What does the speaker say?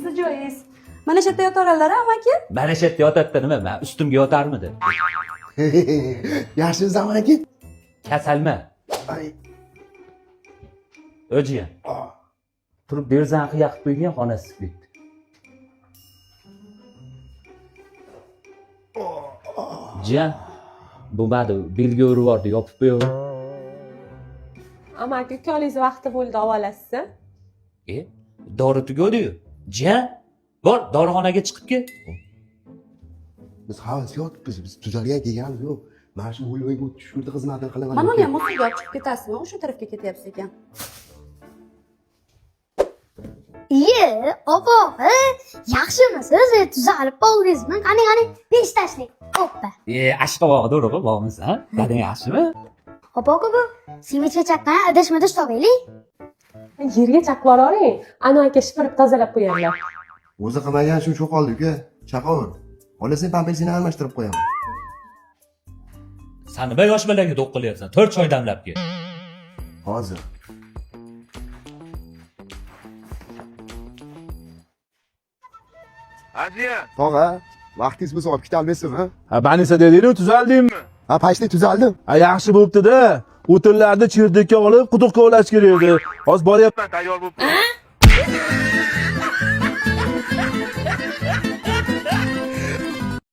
o'zi joyiz. Mana shu yerda yotaverlar, amaki. Mana shu yerda yotadi nima? Men ustimga yotarmidi? Yaxshimiz amaki? Kasalma. Ay. O'jiya. Turib berzanqi yaqib qo'ygan xonasi ketdi. Jiyan, bo'lmadi, belgi urib yubordi, yopib qo'yaver. Amaki ukoliz vaqti bo'ldi, olasiz. Dori tugadi-yu. Jiyan, bor, dorixonaga chiqib kel. Biz havas yotibmiz, biz tuzalgan kelganmiz yo'q. Mana shu o'yinga tushirdi xizmatini qilaman. Mana uni ham o'ziga olib chiqib ketasizmi? O'sha tarafga ketyapsiz ekan. Iye, opa, yaxshimisiz? Tuzalib qoldingizmi? Qani, besh tashlang. Hoppa. Ashqobog'da urug'i bormiz, ha? Dadang yaxshimi? Opa, bu sevichga chaqqan idish-midish topaylik. Yerga chaqib oling. Ana aka shipirib tozalab qo'yarlar. O'zi qilmagan shu cho'qoldi uka. Chaqavur. Olasang pampersini almashtirib qo'yaman. Sen nima yosh bolaga do'q qilyapsan? 4 choy damlab kel. Hozir. Aziya, Tog'a, vaqtingiz bo'lsa olib keta olmaysizmi? Ha, banisa dedingmi, tuzaldingmi? Ha, pashta tuzaldim. Ha, yaxshi bo'pti-da. O'tinlarni chirdikka olib, quduqqa olash kerak edi. Hozir boryapman. tayyor bo'lib.